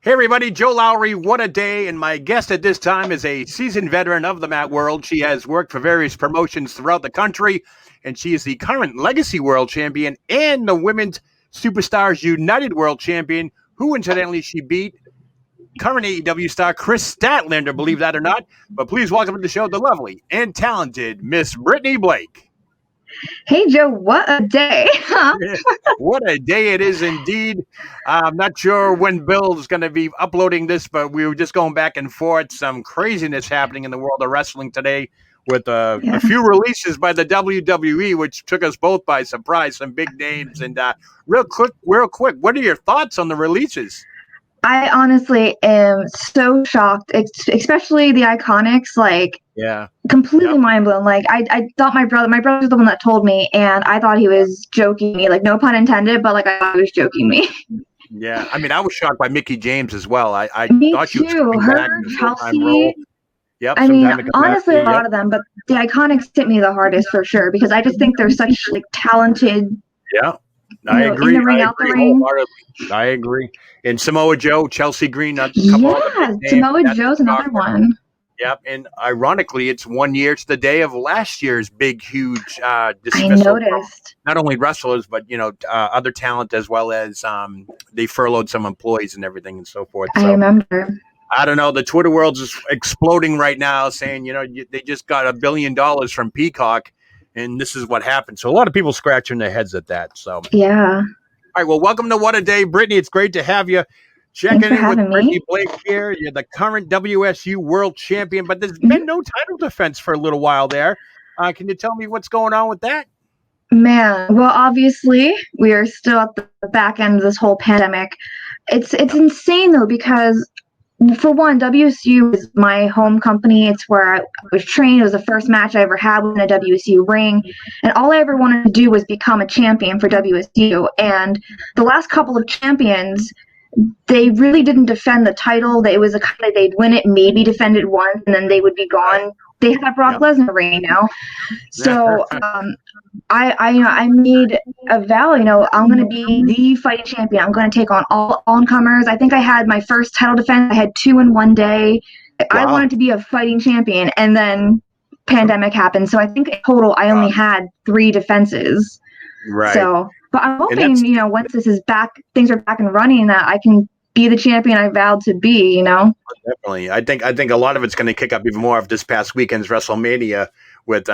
Hey everybody, Joe Lowry, what a day. And my guest at this time is a seasoned veteran of the mat world. She has worked for various promotions throughout the country, and she is the current Legacy World Champion and the Women's Superstars United World Champion, who incidentally she beat current AEW star Chris Statlander, believe that or not. But please welcome to the show the lovely and talented Miss Brittany Blake. Hey, Joe, what a day. What a day it is indeed. I'm not sure when Bill's going to be uploading this, but we were just going back and forth. Some craziness happening in the world of wrestling today with a few releases by the WWE, which took us both by surprise, some big names. And real quick, what are your thoughts on the releases? I honestly am so shocked, especially the Iconics, completely mind blown. Like, I thought my brother's the one that told me, and I thought he was joking me, like, no pun intended, but like, I thought he was joking me. Yeah, I mean, I was shocked by Mickie James as well. I thought she was too. Her, Chelsea. Yep. I mean, honestly, a lot of them, but the Iconics hit me the hardest for sure, because I just think they're such like talented. Yeah. I agree. In the ring, out the ring. I agree. And Samoa Joe, Chelsea Green. Samoa Joe's another one. Yep. And ironically, it's 1 year to the day of last year's big, huge dismissal. I noticed. Not only wrestlers, but, other talent, as well as they furloughed some employees and everything and so forth. So, I remember. I don't know. The Twitter world's just exploding right now saying, they just got $1 billion from Peacock. And this is what happened. So a lot of people scratching their heads at that. So yeah. All right. Well, welcome to What a Day, Brittany. It's great to have you. Checking in with Brittany Blake here. You're the current WSU World Champion, but there's been no title defense for a little while there. Can you tell me what's going on with that? Man, well, obviously we are still at the back end of this whole pandemic. It's insane though, because for one, WSU is my home company. It's where I was trained. It was the first match I ever had in a WSU ring. And all I ever wanted to do was become a champion for WSU. And the last couple of champions, they really didn't defend the title. It was a kind of, they'd win it, maybe defend it once, and then they would be gone. They had that Brock Lesnar ring, So I made a vow, I'm going to be the fighting champion. I'm going to take on all on-comers. I think I had my first title defense. I had 2 in 1 day. Wow. I wanted to be a fighting champion, and then pandemic happened. So I think in total I only had 3 defenses. Right. So, but I'm hoping, once this is back, things are back and running, that I can be the champion I vowed to be, Definitely. I think a lot of it's going to kick up even more of this past weekend's WrestleMania with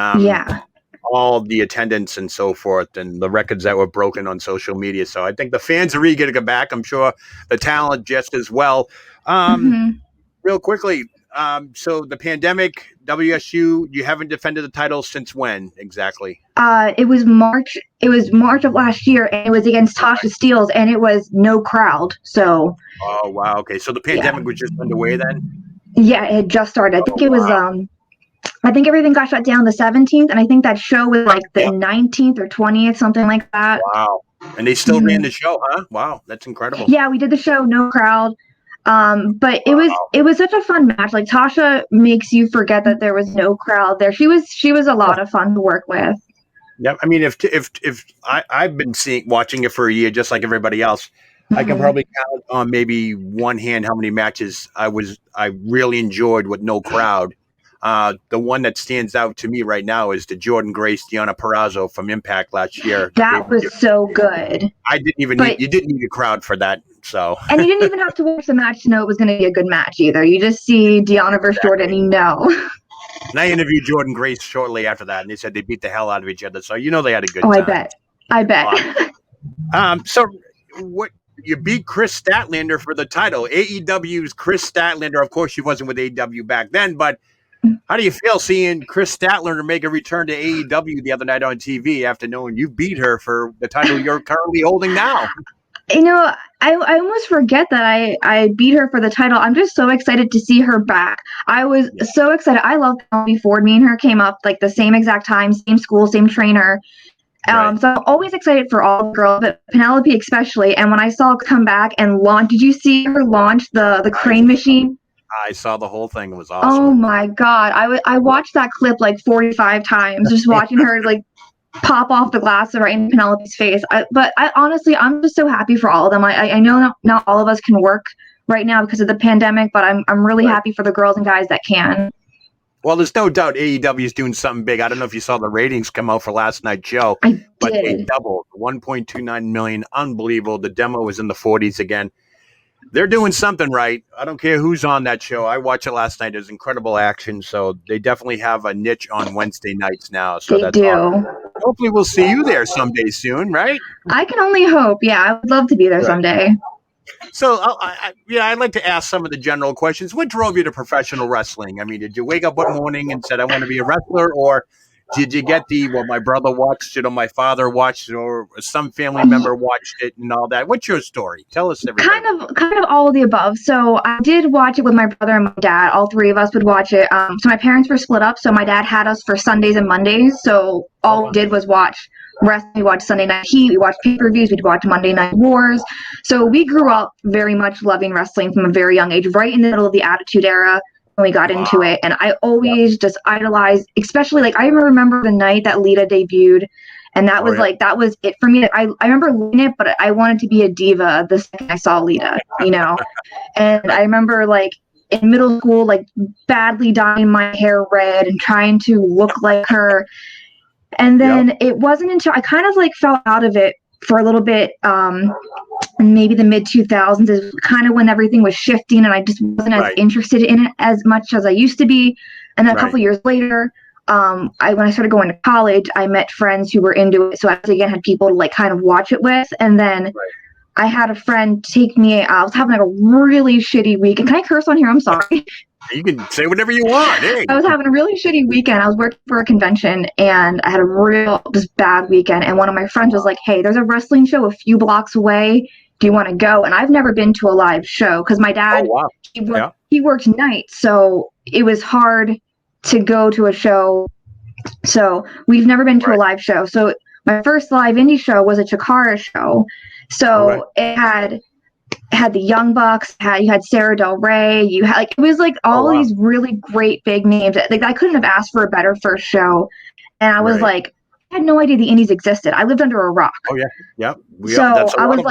all the attendance and so forth, and the records that were broken on social media. So I think the fans are eager to get back. I'm sure the talent just as well. Real quickly, so the pandemic, WSU, you haven't defended the title since when exactly? It was March. It was March of last year, and it was against Tasha Steelz, and it was no crowd. So. Oh wow. Okay, so the pandemic was just underway then. Yeah, it had just started. I think it was. I think everything got shut down the 17th, and I think that show was like the 19th or 20th, something like that. Wow. And they still ran the show, huh? Wow, that's incredible. Yeah, we did the show, no crowd. But it was such a fun match. Like, Tasha makes you forget that there was no crowd there. She was a lot of fun to work with. Yeah, I mean, if I've been watching it for a year, just like everybody else, I can probably count on maybe one hand how many matches I really enjoyed with no crowd. The one that stands out to me right now is the Jordan Grace, Deonna Purrazzo from Impact last year. That was so good. You didn't need a crowd for that. So. And you didn't even have to watch the match to know it was going to be a good match either. You just see Deonna versus Jordan, and And I interviewed Jordan Grace shortly after that, and they said they beat the hell out of each other. So they had a good time. I bet. So what? You beat Chris Statlander for the title. AEW's Chris Statlander. Of course, she wasn't with AEW back then, but how do you feel seeing Chris Statlander make a return to AEW the other night on TV after knowing you beat her for the title you're currently holding now? I almost forget that I beat her for the title. I'm just so excited to see her back. I was so excited. I love Penelope Ford. Me and her came up like the same exact time, same school, same trainer. Right. So I'm always excited for all girls, but Penelope especially. And when I saw her come back and launch, did you see her launch the crane machine? I saw the whole thing. It was awesome. Oh my God. I watched that clip like 45 times, just watching her like pop off the glass right in Penelope's face. But honestly, I'm just so happy for all of them. I know not all of us can work right now because of the pandemic, but I'm really happy for the girls and guys that can. Well, there's no doubt AEW is doing something big. I don't know if you saw the ratings come out for last night's show, but they doubled 1.29 million. Unbelievable. The demo was in the 40s again. They're doing something right. I don't care who's on that show. I watched it last night. There's incredible action. So they definitely have a niche on Wednesday nights now. So they do. Awesome. Hopefully we'll see you there someday soon, right? I can only hope. Yeah, I would love to be there someday. So, I'd like to ask some of the general questions. What drove you to professional wrestling? I mean, did you wake up one morning and said, I want to be a wrestler? Or did you get my brother watched it, or my father watched it, or some family member watched it and all that? What's your story? Tell us everything. Kind of all of the above. So I did watch it with my brother and my dad. All three of us would watch it. So my parents were split up. So my dad had us for Sundays and Mondays. So all we did was watch wrestling. We watched Sunday Night Heat. We watched pay-per-views. We'd watch Monday Night Wars. So we grew up very much loving wrestling from a very young age, right in the middle of the Attitude Era when we got into it. And I always just idolized, especially I remember the night that Lita debuted. And that was that was it for me. I remember loving it, but I wanted to be a diva the second I saw Lita, And I remember in middle school, badly dyeing my hair red and trying to look like her. And then it wasn't until I kind of fell out of it for a little bit, maybe the mid 2000s is kind of when everything was shifting, and I just wasn't as interested in it as much as I used to be. And then a couple years later, when I started going to college, I met friends who were into it. So I again had people to kind of watch it with. And then I had a friend take me. I was having a really shitty weekend. Can I curse on here? I'm sorry. You can say whatever you want. Hey. I was having a really shitty weekend. I was working for a convention, and I had a just bad weekend. And one of my friends was like, hey, there's a wrestling show a few blocks away. Do you want to go? And I've never been to a live show because my dad, he worked nights. So it was hard to go to a show. So we've never been to a live show. So my first live indie show was a Chikara show. So it had the Young Bucks, you had Sarah Del Rey, you had it was all these really great big names. I couldn't have asked for a better first show. And I was I had no idea the indies existed. I lived under a rock. Oh yeah. Yep. So I was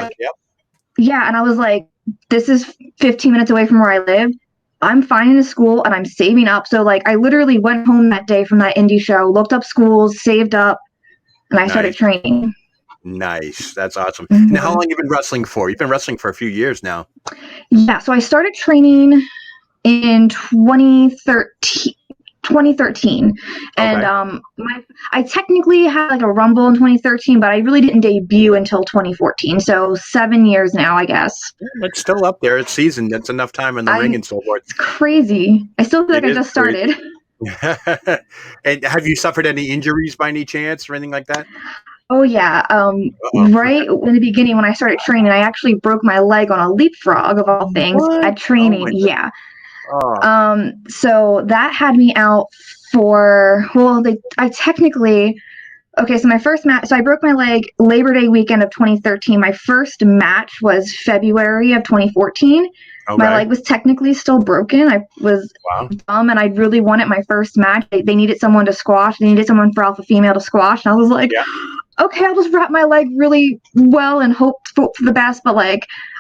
and I was this is 15 minutes away from where I live. I'm finding a school and I'm saving up. So I literally went home that day from that indie show, looked up schools, saved up, and I started training. Nice. That's awesome. Mm-hmm. Now, how long have you been wrestling for? You've been wrestling for a few years now. Yeah. So I started training in 2013. And I technically had a Rumble in 2013, but I really didn't debut until 2014. So 7 years now, I guess. It's still up there. It's seasoned. That's enough time in the ring and so forth. It's crazy. I still feel I just started. And have you suffered any injuries by any chance or anything like that? Oh, yeah. Right in the beginning when I started training, I actually broke my leg on a leapfrog of all things at training. So that had me out for, so my first match, so I broke my leg Labor Day weekend of 2013. My first match was February of 2014. My leg was technically still broken. I was dumb, and I really wanted my first match. They needed someone to squash. They needed someone for alpha female to squash. And I was like, okay, I'll just wrap my leg really well and hope for the best. But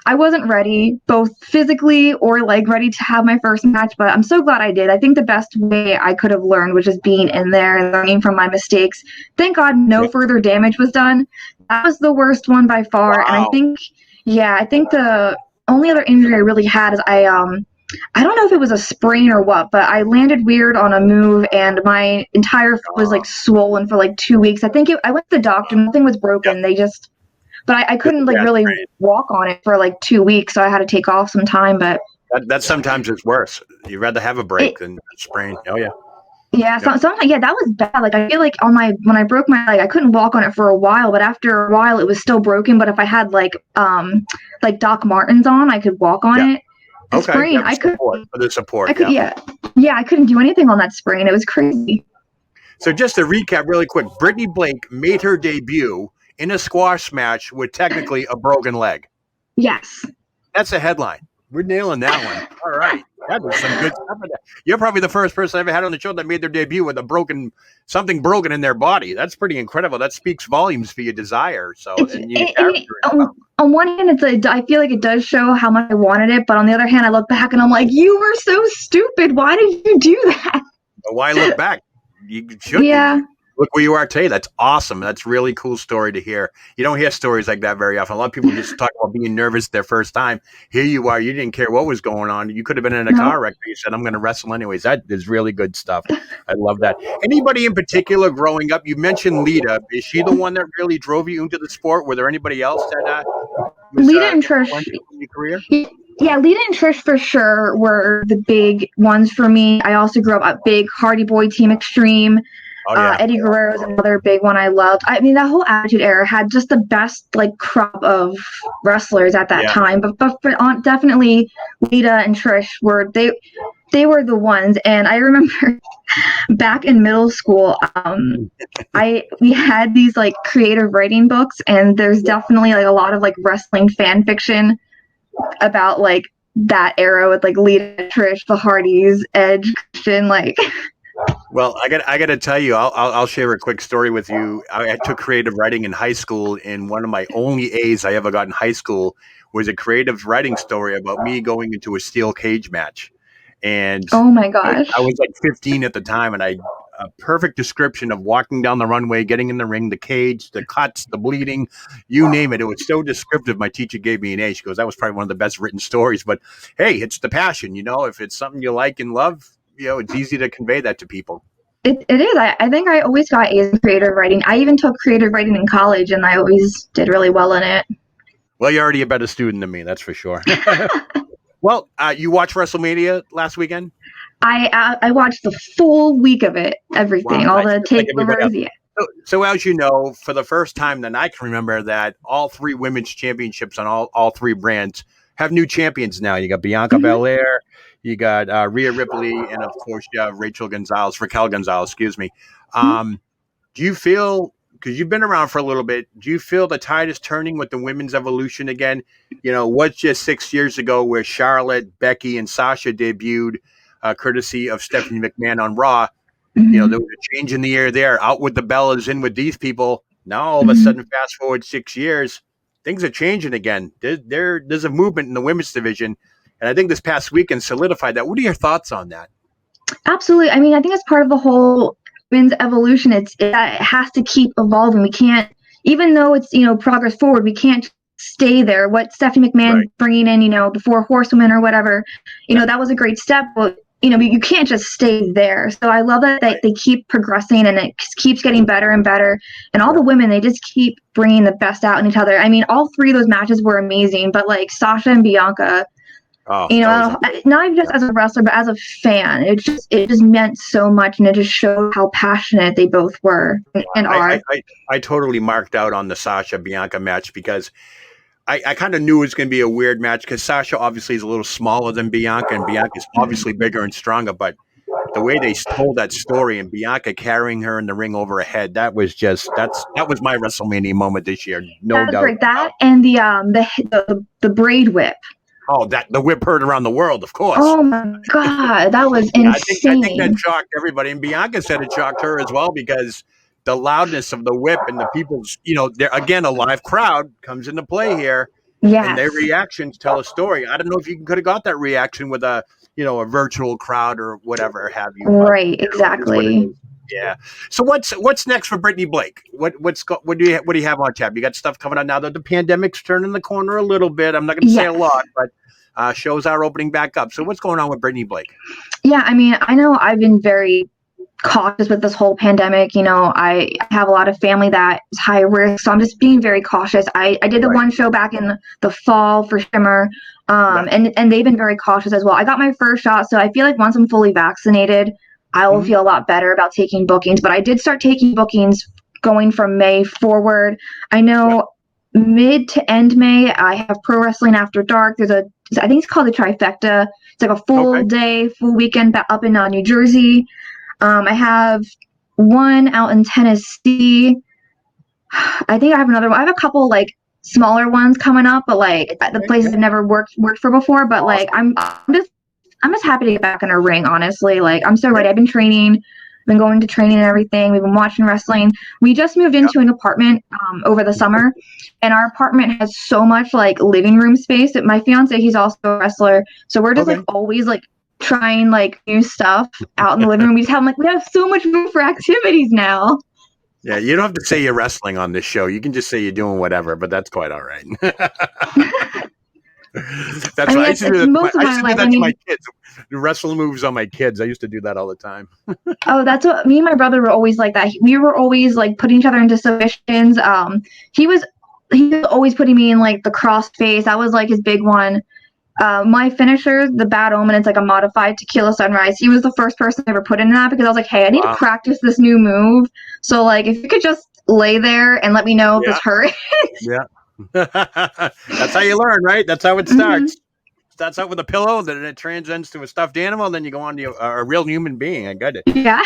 I wasn't ready, both physically or ready to have my first match. But I'm so glad I did. I think the best way I could have learned was just being in there and learning from my mistakes. Thank God no further damage was done. That was the worst one by far. And I think the only other injury I really had is I don't know if it was a sprain or what, but I landed weird on a move and my entire foot was swollen for 2 weeks. I think I went to the doctor, nothing was broken. But I couldn't really walk on it for 2 weeks, so I had to take off some time. But that sometimes is worse. You'd rather have a break than a sprain. Oh yeah. Yeah, sometimes that was bad. I feel when I broke my leg, I couldn't walk on it for a while, but after a while it was still broken. But if I had Doc Martens on, I could walk on it. The sprain, I could for the support. I could, I couldn't do anything on that sprain. It was crazy. So just to recap really quick, Brittany Blake made her debut in a squash match with technically a broken leg. Yes. That's a headline. We're nailing that one. All right. That was some good stuff. You're probably the first person I've ever had on the show that made their debut with something broken in their body. That's pretty incredible. That speaks volumes for your desire. So, on one hand, I feel like it does show how much I wanted it, but on the other hand, I look back and I'm like, you were so stupid. Why did you do that? But why look back? You should. Yeah. Look where you are today. That's awesome. That's a really cool story to hear. You don't hear stories like that very often. A lot of people just talk about being nervous their first time. Here you are. You didn't care what was going on. You could have been in a car wreck, but you said, I'm going to wrestle anyways. That is really good stuff. I love that. Anybody in particular growing up? You mentioned Lita. Is she the one that really drove you into the sport? Were there anybody else that was Lita and Trish in your career? Yeah, Lita and Trish for sure were the big ones for me. I also grew up a big Hardy Boy Team Extreme. Oh, yeah. Eddie Guerrero is another big one I loved. I mean, that whole Attitude Era had just the best like crop of wrestlers at that time. But definitely Lita and Trish were they were the ones. And I remember back in middle school, we had these like creative writing books, and there's definitely like a lot of like wrestling fan fiction about like that era with like Lita, Trish, the Hardys, Edge, Christian, like. Well, I got to tell you, I'll share a quick story with you. I took creative writing in high school, and one of my only A's I ever got in high school was a creative writing story about me going into a steel cage match. And oh my gosh, I was like 15 at the time, and a perfect description of walking down the runway, getting in the ring, the cage, the cuts, the bleeding, you name it. It was so descriptive. My teacher gave me an A. She goes, that was probably one of the best written stories. But hey, it's the passion, if it's something you like and love, it's easy to convey that to people. It is. I think I always got A's in creative writing. I even took creative writing in college, and I always did really well in it. Well, you're already a better student than me, that's for sure. Well, you watched WrestleMania last weekend? I watched the full week of it, everything, all the takeovers. Yeah. So as you know, for the first time that I can remember, that all three women's championships on all three brands have new champions now. You got Bianca Belair, you got Rhea Ripley, and of course you have Raquel Gonzalez, excuse me. Do you feel, because you've been around for a little bit, do you feel the tide is turning with the women's evolution again? What's just 6 years ago where Charlotte, Becky, and Sasha debuted, courtesy of Stephanie McMahon on Raw. There was a change in the air there. Out with the Bellas, in with these people. Now all of a sudden, fast forward 6 years, things are changing again. There's a movement in the women's division, and I think this past weekend solidified that. What are your thoughts on that? Absolutely. I mean, I think it's part of the whole women's evolution. It has to keep evolving. We can't, even though it's progress forward, we can't stay there. What Stephanie McMahon bringing in, the 4 horsewomen or whatever, that was a great step. But you can't just stay there. So I love that they keep progressing, and it keeps getting better and better. And all the women, they just keep bringing the best out in each other. I mean, all 3 of those matches were amazing, but like Sasha and Bianca, not even just as a wrestler, but as a fan, it just meant so much, and it just showed how passionate they both were and are. I totally marked out on the Sasha Bianca match because I kind of knew it was going to be a weird match because Sasha obviously is a little smaller than Bianca, and Bianca's obviously bigger and stronger. But the way they told that story and Bianca carrying her in the ring over her head, that was my WrestleMania moment this year. No doubt. Great. That and the braid whip. Oh, the whip heard around the world, of course. Oh my God, that was insane. I think that shocked everybody, and Bianca said it shocked her as well because the loudness of the whip and the people's, they're, again, a live crowd comes into play here. Yes. And their reactions tell a story. I don't know if you could have got that reaction with a virtual crowd or whatever have you. Right, exactly. Yeah. So what's next for Brittany Blake? What do you have on tap? You got stuff coming out now that the pandemic's turning the corner a little bit. I'm not going to say a lot, but shows are opening back up. So what's going on with Brittany Blake? Yeah, I mean, I know I've been very cautious with this whole pandemic. I have a lot of family that is high risk, so I'm just being very cautious. I did the one show back in the fall for Shimmer, and they've been very cautious as well. I got my first shot, so I feel like once I'm fully vaccinated, I will feel a lot better about taking bookings. But I did start taking bookings going from May forward. I know mid to end May, I have Pro Wrestling After Dark. I think it's called the Trifecta. It's like a full day, full weekend up in New Jersey. I have one out in Tennessee. I think I have another one. I have a couple like smaller ones coming up, but like the places I've never worked for before. But like I'm just happy to get back in a ring. Honestly, like I'm so ready. I've been training been going to training and everything. We've been watching wrestling. We just moved into an apartment over the summer, and our apartment has so much like living room space that my fiance, he's also a wrestler, so we're just like always like trying like new stuff out in the living room. We have so much room for activities now. Yeah, you don't have to say you're wrestling on this show. You can just say you're doing whatever, but that's quite all right. That's I used to do that to my kids. The wrestling moves on my kids. I used to do that all the time. Oh, that's what me and my brother were always like that. We were always like putting each other into submissions. He was always putting me in like the cross face. That was like his big one. My finisher, the Bad Omen, it's like a modified Tequila Sunrise. He was the first person I ever put in that because I was like, hey, I need to practice this new move. So like, if you could just lay there and let me know if this hurts. Yeah. That's how you learn, right? That's how it starts. Starts out with a pillow, then it transcends to a stuffed animal, and then you go on to a real human being. I got it. Yeah.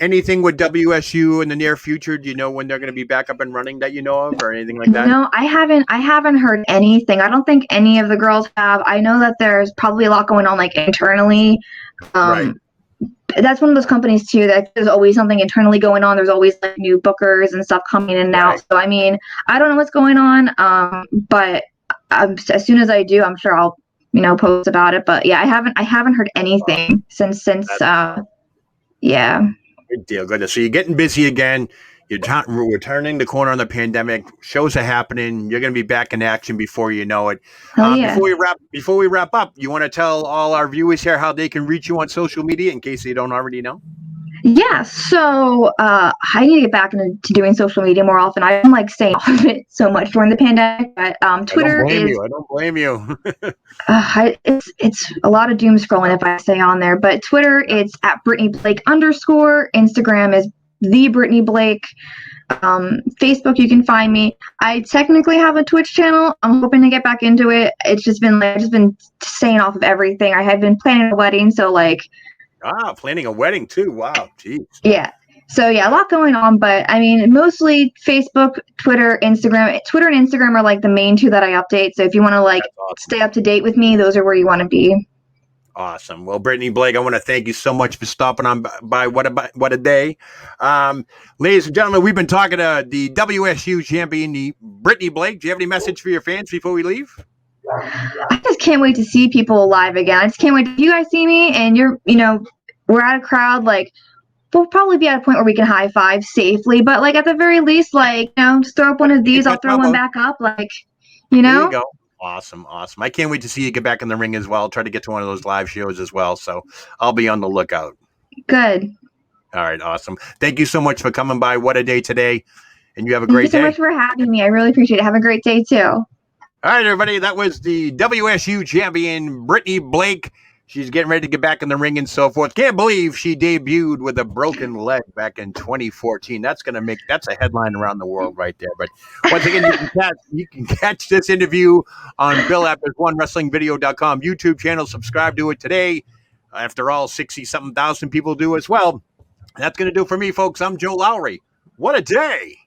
Anything with WSU in the near future? Do you know when they're going to be back up and running that you know of, or anything like that? No, I haven't heard anything. I don't think any of the girls have. I know that there's probably a lot going on like internally. Right. That's one of those companies too that there's always something internally going on. There's always like new bookers and stuff coming in and out. So I mean, I don't know what's going on, but as soon as I do, I'm sure I'll post about it. But yeah, I haven't heard anything since yeah. Good deal. Good. So you're getting busy again. We're turning the corner on the pandemic. Shows are happening. You're going to be back in action before you know it. Yeah. Before we wrap up, you want to tell all our viewers here how they can reach you on social media in case they don't already know? Yeah, so I need to get back into doing social media more often. I don't like staying off of it so much during the pandemic, but Twitter I don't blame you. It's a lot of doom scrolling if I stay on there. But Twitter, it's at Brittany Blake _. Instagram is the Brittany Blake. Facebook, you can find me. I technically have a Twitch channel. I'm hoping to get back into it. It's just been I've just been staying off of everything. I had been planning a wedding, so like. Planning a wedding too. Wow, jeez. Yeah. So yeah, a lot going on, but I mean, mostly Facebook, Twitter, Instagram. Twitter and Instagram are like the main two that I update. So if you want to stay up to date with me, those are where you want to be. Awesome. Well, Brittany Blake, I want to thank you so much for stopping on by WhattaDay. Ladies and gentlemen, we've been talking to the WSU champion, Brittany Blake. Do you have any message for your fans before we leave? I just can't wait to see people live again. I just can't wait. If you guys see me and we're at a crowd, like we'll probably be at a point where we can high five safely, but like at the very least, just throw up one of these. I'll throw one back up. There you go. Awesome. I can't wait to see you get back in the ring as well. Try to get to one of those live shows as well. So I'll be on the lookout. Good. All right. Awesome. Thank you so much for coming by WhattaDay today. And you have a great day. Thank you so much for having me. I really appreciate it. Have a great day too. All right, everybody, that was the WSU champion, Brittany Blake. She's getting ready to get back in the ring and so forth. Can't believe she debuted with a broken leg back in 2014. That's a headline around the world right there. But once again, you can catch this interview on Bill Apter's OneWrestlingVideo.com YouTube channel. Subscribe to it today. After all, 60-something thousand people do as well. That's going to do it for me, folks. I'm Joe Lowry. What a day.